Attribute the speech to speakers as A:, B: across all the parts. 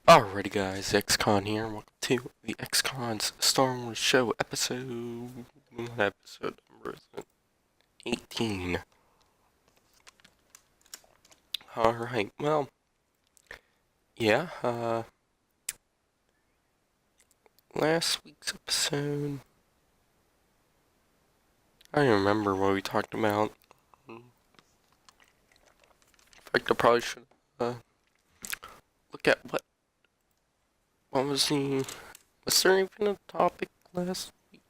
A: Alrighty guys, Xcon here, welcome to the Xcon's Star Wars Show episode number is it? 18. Alright, well, yeah, last week's episode, I don't remember what we talked about. In fact, I probably should, look at what was there even a topic last week?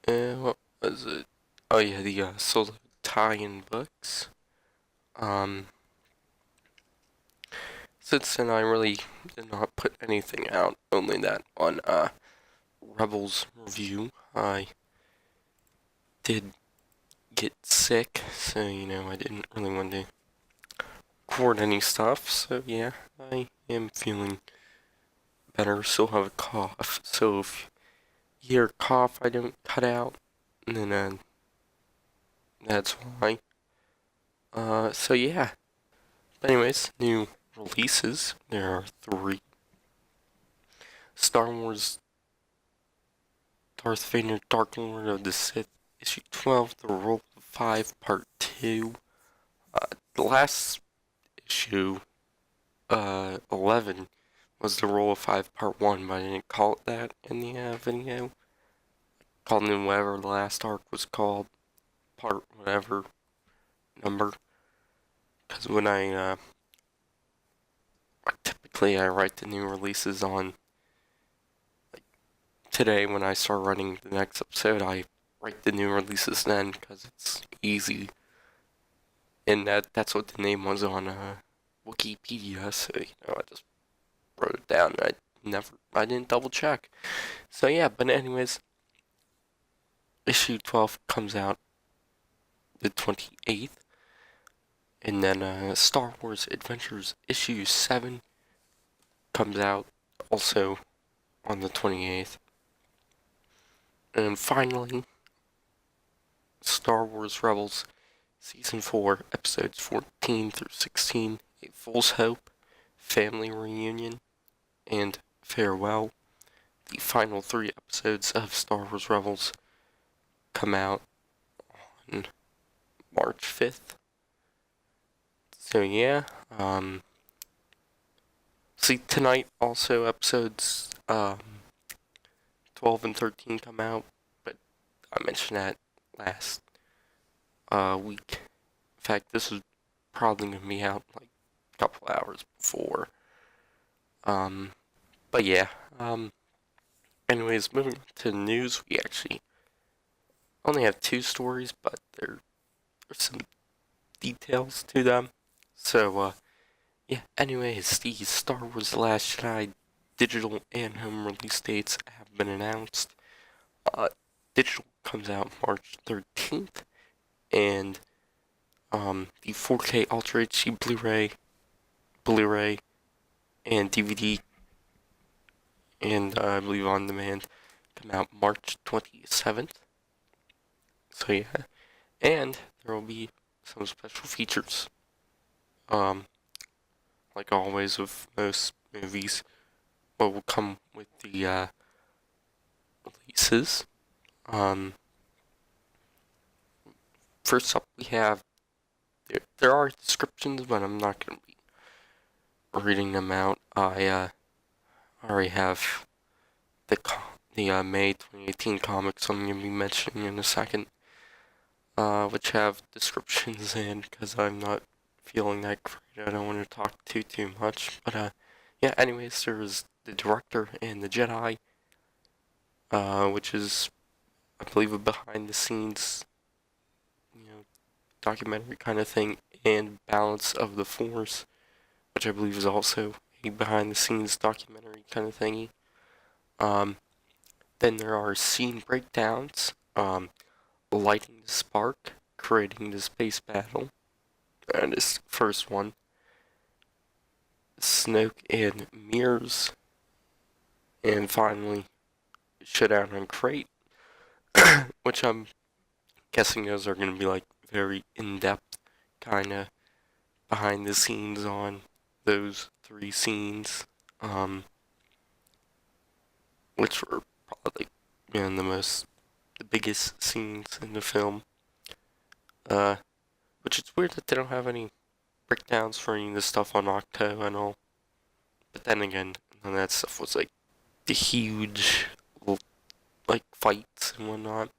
A: What was it? Oh yeah, the, solo tie-in books. Um, Since then, I really did not put anything out, only that on Rebels review. I did get sick, so I didn't really want to record any stuff. So yeah, I am feeling better. Still have a cough, so if you hear a cough, I don't cut out, and then that's why. So yeah. But anyways, new releases. There are three. Star Wars Darth Vader Dark Lord of the Sith, Issue 12, The Rule of 5, Part 2. The last issue, 11, was The Rule of 5, Part 1, but I didn't call it that in the video. Called it whatever the last arc was called, part whatever number. Because when typically I write the new releases on, like, today when I start writing the next episode, I write the new releases then, because it's easy. And that's what the name was on Wikipedia, so I just wrote it down. I didn't double check. So yeah, but anyways, issue 12 comes out the 28th, and then Star Wars Adventures issue 7 comes out also on the 28th. And finally, Star Wars Rebels Season 4, Episodes 14 through 16, A Fool's Hope, Family Reunion, and Farewell. The final 3 episodes of Star Wars Rebels come out on March 5th. So yeah, see tonight also episodes 12 and 13 come out, but I mentioned that last week. In fact, this is probably gonna be out like a couple hours before. But yeah, anyways, moving on to the news, we actually only have 2 stories, but there's some details to them. So, yeah, anyways, the Star Wars The Last Jedi digital and home release dates have been announced. Digital comes out March 13th, and the 4K Ultra HD Blu-ray, and DVD, and I believe on demand come out March 27th. So yeah, and there will be some special features. Like always with most movies, what will come with the releases. Um, First up, we have there are descriptions, but I'm not going to be reading them out. I already have the May 2018 comics I'm going to be mentioning in a second, which have descriptions in, because I'm not feeling that great. I don't want to talk too much, but yeah. Anyways, there's the director and the Jedi, which is, I believe, a behind the scenes, documentary kind of thing, and Balance of the Force, which I believe is also a behind the scenes documentary kind of thingy. Then there are scene breakdowns, lighting the spark, creating the space battle, and this first one, Snoke and Mirrors, and finally, Showdown on Crate, which I'm guessing those are going to be like very in-depth kind of behind the scenes on those 3 scenes, which were probably, the biggest scenes in the film. Uh, which it's weird that they don't have any breakdowns for any of the stuff on Octo and all. But then again, none of that stuff was like the huge, like, fights and whatnot.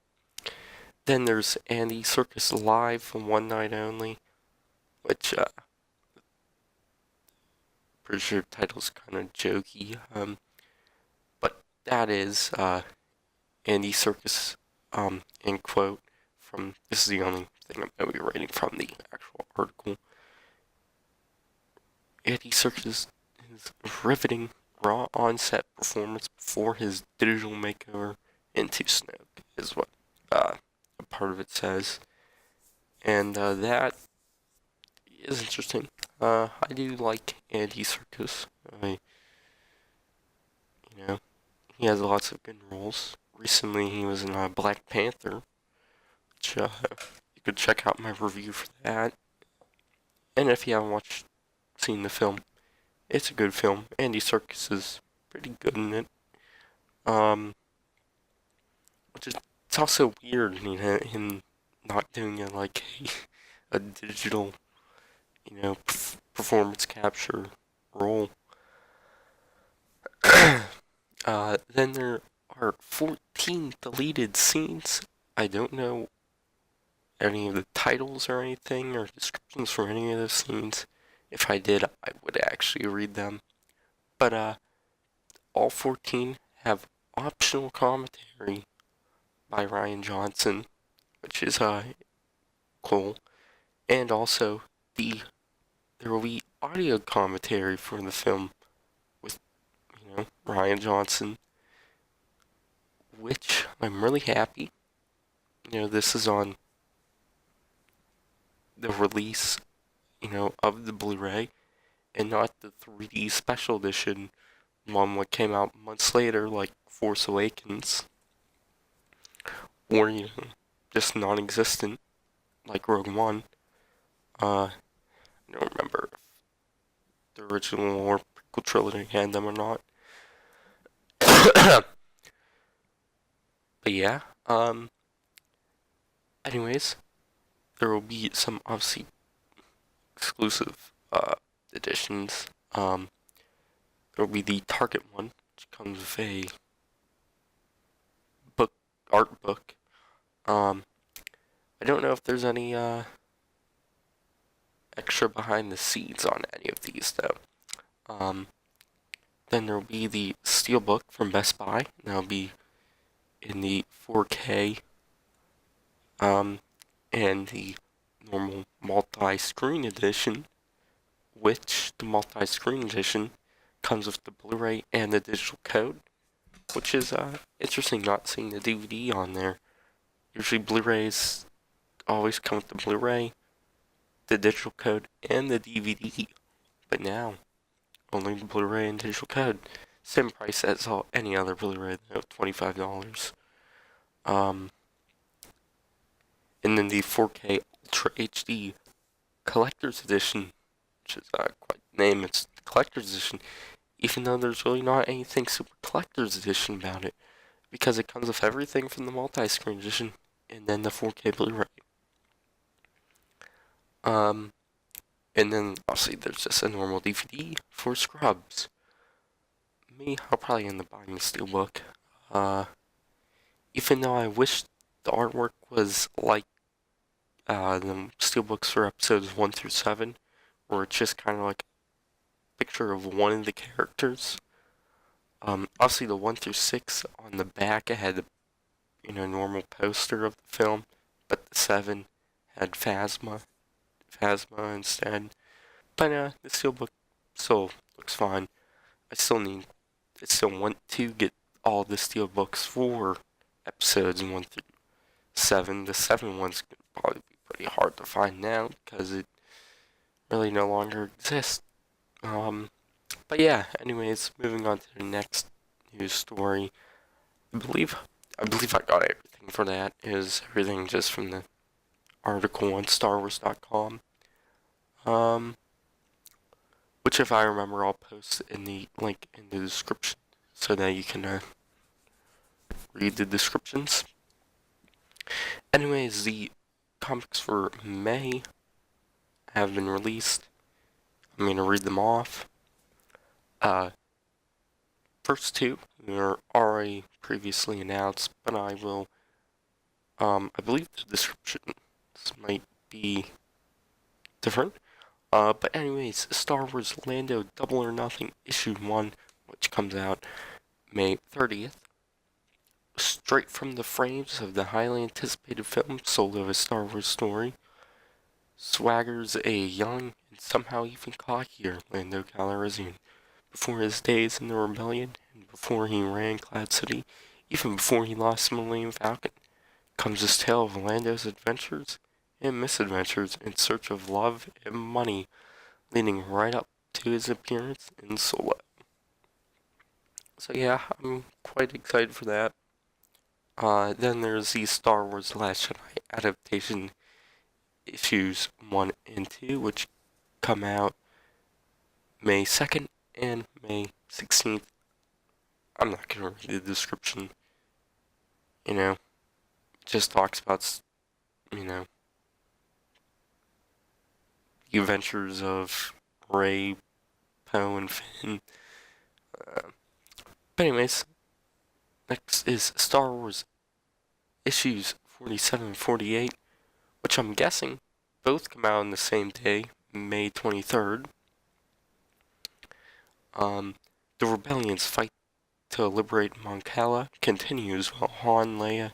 A: Then there's Andy Circus Live from One Night Only, which, pretty sure the title's kind of jokey. But that is, Andy Circus, in quote, this is the only thing I'm going to be writing from the actual article. Andy Circus' riveting, raw on-set performance before his digital makeover into Snoke is what a part of it says. And that is interesting. I do like Andy Serkis. He has lots of good roles. Recently, he was in Black Panther, which you could check out my review for that. And if you haven't seen the film, it's a good film. Andy Serkis is pretty good in it. Which is, it's also weird, him not doing a digital, performance capture role. Then there are 14 deleted scenes. I don't know any of the titles or anything or descriptions for any of those scenes. If I did, I would actually read them. But all 14 have optional commentary by Rian Johnson, which is cool. And also there will be audio commentary for the film with Rian Johnson, which I'm really happy. This is on the release, of the Blu-ray, and not the 3D special edition one that came out months later, like Force Awakens, or just non-existent, like Rogue One. I don't remember if the original or prequel trilogy had them or not. But yeah, anyways, there will be some obviously exclusive editions. There will be the Target one, which comes with a art book. I don't know if there's any extra behind the scenes on any of these though. Then there will be the Steelbook from Best Buy. That'll be in the 4K, and the normal multi-screen edition, which the multi-screen edition comes with the Blu-ray and the digital code, which is interesting not seeing the DVD on there. Usually Blu-rays always come with the Blu-ray, the digital code, and the DVD, but now only the Blu-ray and digital code. Same price as any other Blu-ray, though, $25. And then the 4K Ultra HD Collector's Edition, which is quite the name, it's the Collector's Edition, even though there's really not anything super Collector's Edition about it, because it comes with everything from the multi-screen edition, and then the 4K Blu-ray. And then, obviously, there's just a normal DVD for scrubs. I'll probably end up buying the Steelbook. Even though I wish the artwork was like the Steelbooks for episodes 1 through 7, where it's just kind of like a picture of one of the characters. Obviously, the 1 through 6 on the back, it had the normal poster of the film, but the 7 had Phasma instead. But the Steelbook still looks fine. I still want to get all the Steelbooks for episodes 1 through 7. The 7 one's gonna probably be pretty hard to find now because it really no longer exists. But yeah, anyways, moving on to the next news story. I believe I got everything for that. Is everything just from the article on StarWars.com. which if I remember, I'll post in the link in the description so that you can read the descriptions. Anyways, the comics for May have been released. I'm going to read them off. First two are already previously announced, but I will, I believe the descriptions might be different. But anyways, Star Wars Lando Double or Nothing Issue 1, which comes out May 30th. Straight from the frames of the highly anticipated film Solo: A Star Wars Story, swaggers a young and somehow even cockier Lando Calrissian. Before his days in the rebellion, and before he ran Cloud City, even before he lost the Millennium Falcon, comes this tale of Lando's adventures and misadventures in search of love and money, leading right up to his appearance in Solo. So yeah, I'm quite excited for that. Then there's the Star Wars Last Jedi adaptation issues 1 and 2, which come out May 2nd and May 16th. I'm not going to read the description. It just talks about, the adventures of Rey, Poe, and Finn. But anyways, next is Star Wars issues 47 and 48, which I'm guessing both come out on the same day, May 23rd. The rebellion's fight to liberate Mon Cala continues while Han, Luke,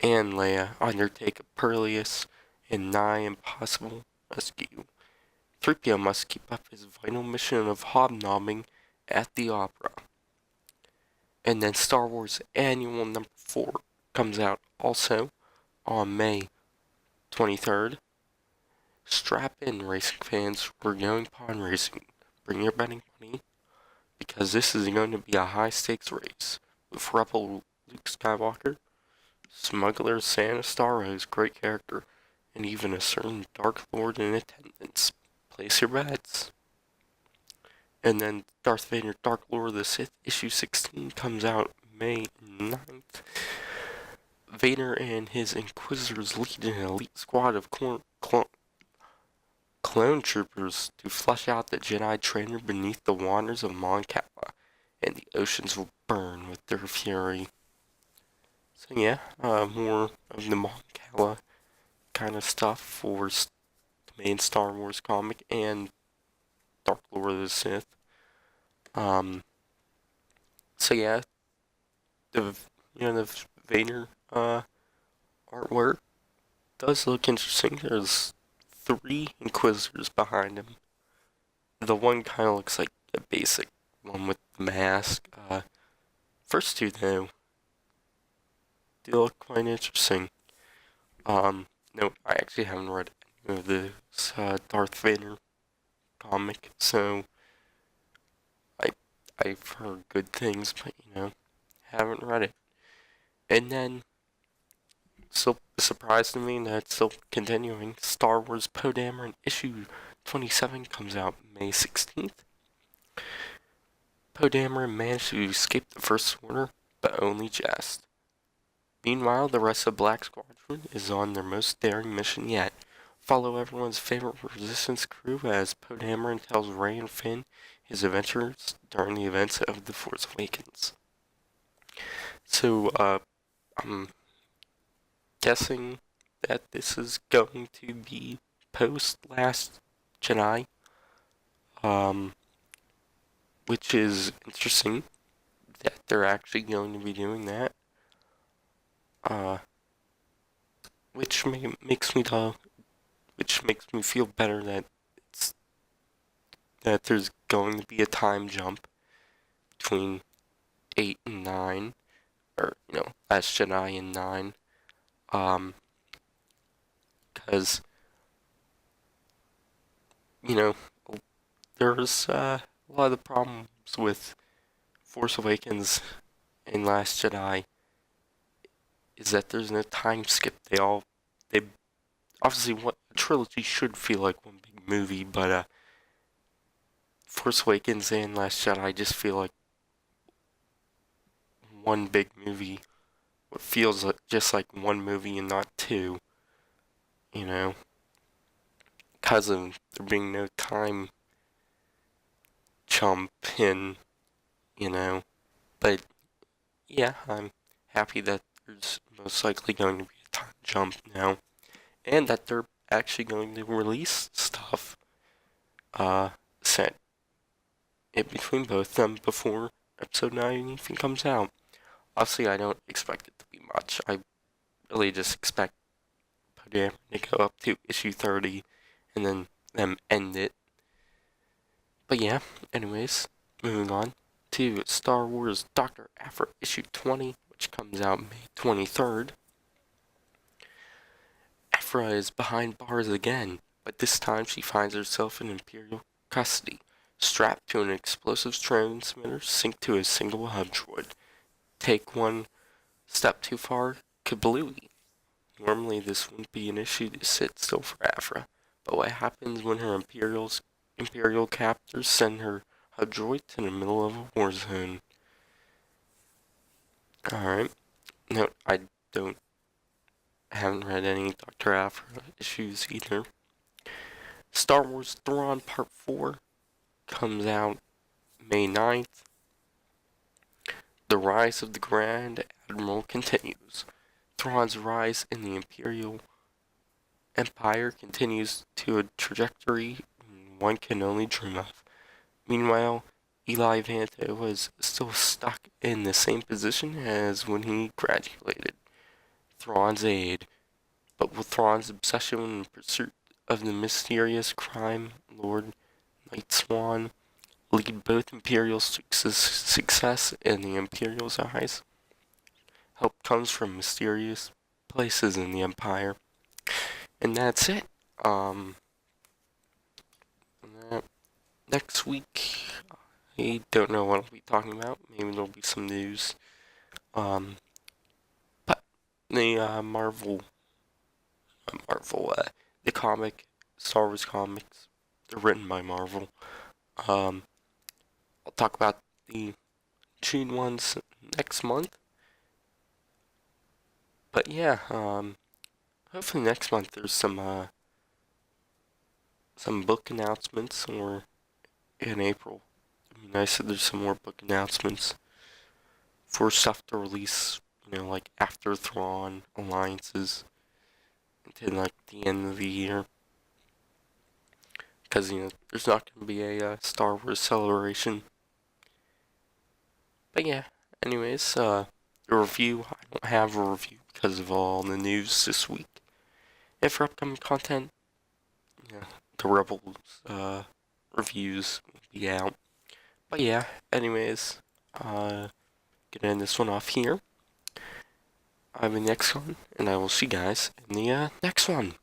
A: and Leia undertake a perilous and nigh impossible rescue. 3PO must keep up his vital mission of hobnobbing at the opera. And then Star Wars Annual number 4 comes out also on May 23rd. Strap in, racing fans. We're going pond racing. Bring your betting money, because this is going to be a high-stakes race with Rebel Luke Skywalker, Smuggler Santa Starro's great character, and even a certain Dark Lord in attendance. Place your bets. And then Darth Vader Dark Lord of the Sith issue 16 comes out May 9th. Vader and his Inquisitors lead an elite squad of clone troopers to flush out the Jedi trainer beneath the waters of Mon Cala, and the oceans will burn with their fury. So yeah, more of the Mon Cala kind of stuff for the main Star Wars comic and Dark Lord of the Sith. So yeah, the Vader artwork does look interesting. There's 3 Inquisitors behind him. The one kind of looks like a basic one with the mask. First 2 though do look quite interesting. No, I actually haven't read any of this Darth Vader comic, so I've heard good things, but haven't read it. And then, still a surprise to me that it's still continuing, Star Wars Poe Dameron issue 27 comes out May 16th. Poe Dameron managed to escape the First Order, but only just. Meanwhile, the rest of Black Squadron is on their most daring mission yet. Follow everyone's favorite Resistance crew as Poe Dameron tells Rey and Finn his adventures during the events of The Force Awakens. So, I'm guessing that this is going to be post Last Jedi, which is interesting that they're actually going to be doing that, which makes me feel better that there's going to be a time jump between 8 and 9, or Last Jedi and 9, because there's a lot of the problems with Force Awakens and Last Jedi is that there's no time skip. They obviously, what a trilogy should feel like one big movie, but Force Awakens and Last Jedi just feel like one big movie. It feels like just like one movie and not two, you know, because of there being no time jump in, you know. But yeah, I'm happy that there's most likely going to be a time jump now, and that they're actually going to release stuff set in between both of them before episode 9 even comes out. Obviously, I don't expect it to be much. I really just expect Podameron to go up to issue 30 and then them end it. But yeah, anyways, moving on to Star Wars Dr. Aphra issue 20, which comes out May 23rd. Aphra is behind bars again, but this time she finds herself in Imperial custody, strapped to an explosive transmitter synced to a single hub droid. Take one step too far, kablooey. Normally this wouldn't be an issue to sit still for Aphra, but what happens when her Imperial captors send her hub droid to the middle of a war zone? Alright. No, haven't read any Dr. Aphra issues either. Star Wars Thrawn Part 4 comes out May 9th. The rise of the Grand Admiral continues. Thrawn's rise in the Imperial Empire continues to a trajectory one can only dream of. Meanwhile, Eli Vanto was still stuck in the same position as when he graduated. Thrawn's aide. But will Thrawn's obsession and pursuit of the mysterious crime lord Night Swan lead both Imperials to success in the Imperial's eyes? Help comes from mysterious places in the Empire. And that's it. Next week, I don't know what I'll be talking about. Maybe there'll be some news. But the the comic, Star Wars comics, they're written by Marvel. I'll talk about the June ones next month. But yeah, hopefully next month there's some book announcements, or in April. It'd be nice if there's some more book announcements for stuff to release, like after Thrawn, Alliances, until like the end of the year. Because, there's not going to be a Star Wars celebration. But yeah, anyways, the review, I don't have a review because of all the news this week. And for upcoming content, the Rebels reviews will be out. But yeah, anyways, gonna end this one off here. I'm in Xcon, and I will see you guys in the next one.